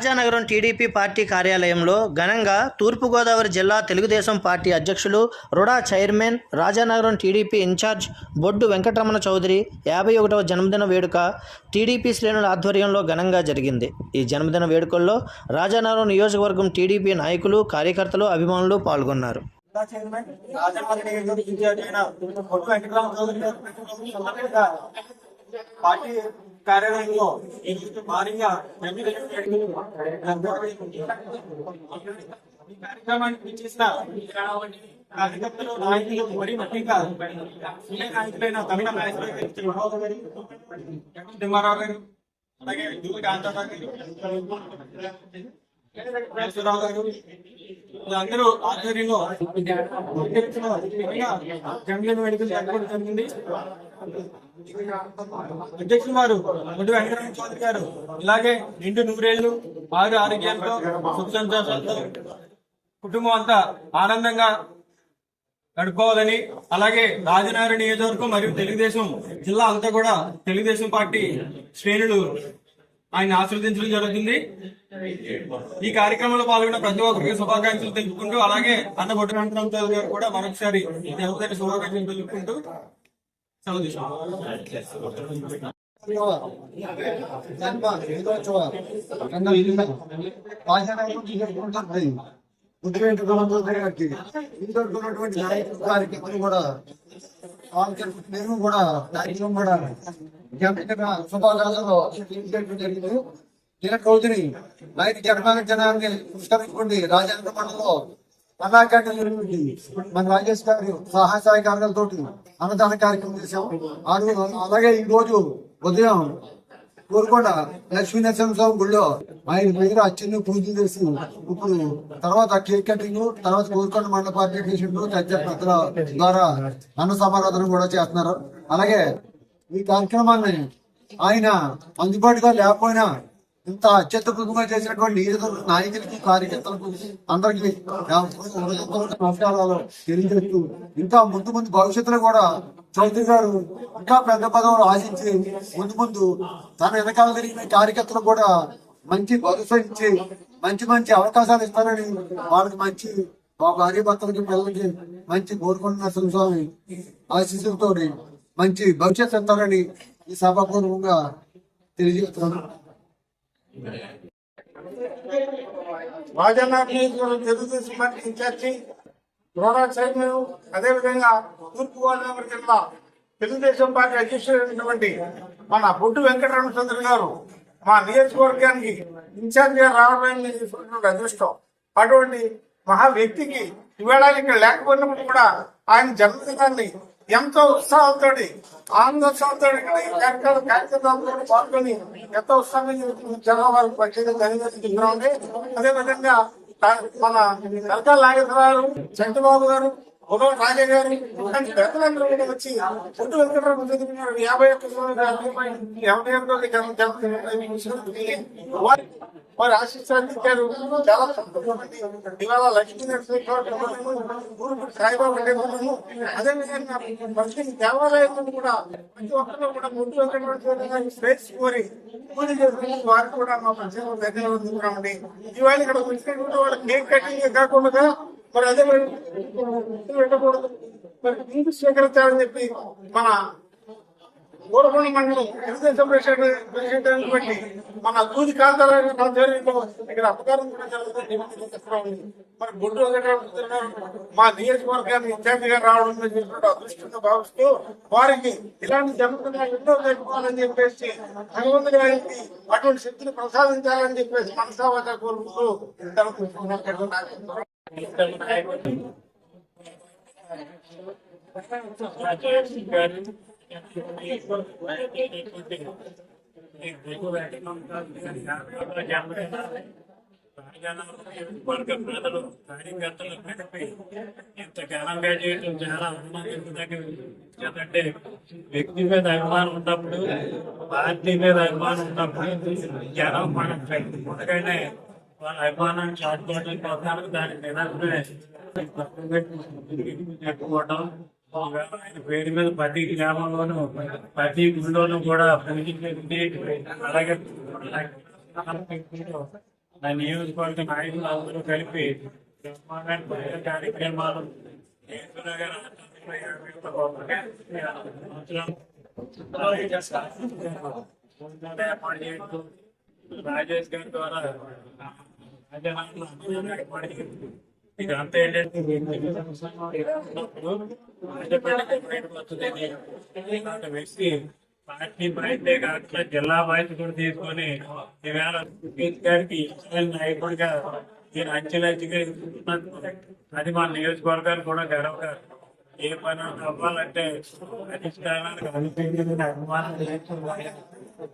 Rajanagaram TDP party కార్యాలయంలో ఘనంగా తూర్పుగోదావరి జిల్లా తెలుగుదేశం పార్టీ అధ్యక్షులు RUDA chairman Rajanagaram TDP incharge Boddu Venkataramana Chowdary 51వ జన్మదిన వేడుక టీడీపీ శ్రేణుల ఆధ్వర్యంలో ఘనంగా జరిగింది. ఈ జన్మదిన వేడుకల్లో రాజానగరం నియోజకవర్గం టీడీపీ నాయకులు, కార్యకర్తలు, అభిమానులు పాల్గొన్నారు. పార్టీ కార్యాలయంలో భారీగా కార్యక్రమానికి ఇచ్చేసిన కార్యకర్తలు, నాయకులు, మరి ముఖ్యంగా సీనియర్ నాయకులైన తమిళ నాయకులు గారు, అలాగే అందరూ ఆధ్వర్యంలో జన్మదిన వేడుకలు జరపడం జరిగింది. అధ్యక్షులు వారు ముద్దు వెంకటరమణ చౌదరి గారు ఇలాగే నిండు నూరేళ్లు ఆరోగ్యాలతో సుఖ సంతోషాలతో కుటుంబం అంతా ఆనందంగా గడుపుకోవాలని, అలాగే రాజనగరం నియోజకవర్గం మరియు తెలుగుదేశం జిల్లా అంతా కూడా తెలుగుదేశం పార్టీ శ్రేణులు ఆయన ఆశీర్వదించడం జరుగుతుంది. ఈ కార్యక్రమంలో పాల్గొన్న ప్రతి ఒక్కరికి శుభాకాంక్షలు తెలుపుకుంటూ, అలాగే అన్న బొట్టు వెంకటరమణ చౌదరి గారు కూడా మరొకసారి శుభాకాంక్షలు తెలుపుకుంటూ సెలవు చౌదరి రైతు జనాన్ని పురస్కరించుకోండి. రాజేంద్ర మండలంలో అన్నాకంటే మన రాజేష్ గారు సహాయ సహకారాలతో అన్నదాన కార్యక్రమం చేశాం. అలాగే ఈ రోజు ఉదయం కోరుకొండ లక్ష్మీ నరసింహస్వామి గుడిలో ఆయన దగ్గర అచ్చన్ని పూజలు చేసి ఇప్పుడు తర్వాత కేక్ కటింగ్, తర్వాత కోరుకొండ మండల పార్టీ అధ్యక్షుడు చర్చల ద్వారా అన్న సమారాధన కూడా చేస్తున్నారు. అలాగే ఈ కార్యక్రమాన్ని ఆయన అందుబాటుగా లేకపోయినా ఇంత అత్యద్భుతంగా చేసినటువంటి నియోజకవర్గ నాయకులకి, కార్యకర్తలకు అందరికీ నమస్కారాలు తెలియజేస్తూ, ఇంకా ముందు భవిష్యత్తులో కూడా చౌదరి గారు ఇంకా పెద్ద పదవులు ఆశించి ముందు తన వెనకాల తిరిగిన కార్యకర్తలు కూడా మంచి భరోసా ఇచ్చి మంచి అవకాశాలు ఇస్తారని, వాళ్ళకి మంచి భార్య భర్తలకి, పిల్లలకి మంచి కోరుకుంటున్న స్వామి ఆశీస్సులతో మంచి భవిష్యత్తు ఇస్తారని ఈ సభాపూర్వకంగా తెలియజేస్తున్నాను. Rajanagaram Telugu Desam party incharge RUDA chairman, అదేవిధంగా తూర్పుగోదావరి జిల్లా తెలుగుదేశం పార్టీ అధ్యక్షుడైనటువంటి మన బొడ్డు వెంకటరమణ చౌదరి గారు మా నియోజకవర్గానికి ఇన్ఛార్జిగా రావడం అదృష్టం. అటువంటి మహా వ్యక్తికి ఇవాళ ఇక్కడ లేకపోయినప్పుడు కూడా ఆయన జన్మదినాన్ని ఎంతో ఉత్సాహంతో, ఆనందోత్సవంతో కార్యక్రమాలతో పాల్గొని ఎంతో ఉత్సాహంగా జరగాలని ప్రత్యేక ధన్యవాదాలు. అదేవిధంగా మన సర్కాల నాగేశ్వరరావు, చంద్రబాబు గారు, ఉదవ రాజా గారు ఇలాంటి పెద్దలందరూ కూడా వచ్చి బొడ్డు వెంకటరమణ 51 వారి ఆశీస్సులు చాలా ఇవాళ లక్ష్మీ నరసింహ సాయిబాబు అదేవిధంగా ప్రతి దేవాలయంలో కూడా ప్రతి ఒక్కరు కూడా బొడ్డు వెంకటరమణ స్పేస్ కోరి పూజ చేసుకుని వారికి కూడా మా ప్రత్యేక ధన్యవాదాలు. ఇవాళ ఇక్కడ వచ్చినటువంటి వాళ్ళ కేక్ కటింగ్ కాకుండా మరి అదే పెట్టకూడదు, మరి ఇంటి స్వీకరించాలని చెప్పి మన కోరుకొండ మండలం తెలుగుదేశం ప్రెసిడెంట్ బట్టి మన దూది కాంతారావు ఇక్కడ అపకారం కూడా జరుగుతుంది. మరి బొడ్డు మా నియోజకవర్గాన్ని ఇన్ఛార్జిగా రావడం అదృష్టంగా భావిస్తూ వారికి ఇలాంటి జరుగుతున్నాయి ఎన్నో జరుపుకోవాలని చెప్పేసి భగవంతుడి వారికి అటువంటి శక్తిని ప్రసాదించాలని చెప్పేసి మనసావాచ కోరుకుంటూ వర్గ ప్రజలు, కార్యకర్తలు కలిపి ఇంత ఘనంగా చేయడం చాలా అభిమానించదగ్గ. ఎందుకంటే వ్యక్తి మీద అభిమానం ఉన్నప్పుడు, పార్టీ మీద అభిమానం ఉన్నప్పుడు జనం మనం ముందుగానే వాళ్ళ అభిమానాన్ని చాటుకోవడం కోసం దానికి నిదర్శనమే చెప్పుకోవటం. ఆయన పేరు మీద ప్రతి గ్రామంలోనూ, ప్రతి గుడిలోనూ కూడా పూజించేది. అలాగే నా నియోజకవర్గ నాయకులు అందరూ కలిపి బ్రహ్మాండమైన కార్యక్రమాలు ఏసునగర్ ఆధ్వర్యంలో 51 సంవత్సరాలు ఏర్పాటు చేయడం, రాజేష్ గారి ద్వారా రాజధానిలో ఏర్పాటు చేయడం, ఇదంతా ఏంటంటే బయటకు వస్తుంది. ఇలాంటి వ్యక్తి పార్టీ బయటే కాకుండా జిల్లా బాధ్యత కూడా తీసుకొని ఈవేళ సుఖేష్ గారికి ఇష్టమైన నాయకుడిగా నేను అంచెలంచెగా ఎదుగుతున్నాను. అది మా నియోజకవర్గానికి కూడా గర్వంగా ఏ పని అవ్వాలంటే అధిష్టానానికి అనుకూలంగా అభిమానం లేకుండా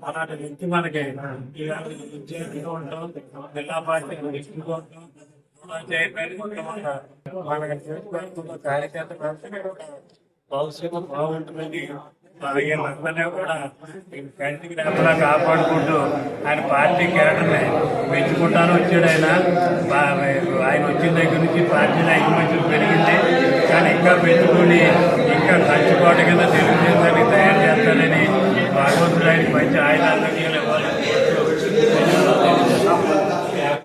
అలాంటి వ్యక్తి మనకి ఈవేళ ఇచ్చేదిగా ఉంటాం. జిల్లా పార్టీ తీసుకుంటాం. మన నియోజకవర్గంలో కార్యకర్తలు భవిష్యత్తు బాగుంటుందని వీళ్ళందరినీ కూడా కంటికి రెప్పలా కాపాడుకుంటూ ఆయన పార్టీ కేడర్ని పెంచుకుంటాను వచ్చాడు. ఆయన వచ్చిన దగ్గర నుంచి పార్టీలో ఐకమత్యం పెరిగింది, కానీ ఇంకా పెంచుకొని ఇంకా కంచుకోట కింద తెలుగుదేశాన్ని తయారు చేస్తానని భగవంతుడు ఆయన మంచి ఆయుధాలను ఇవ్వాలి.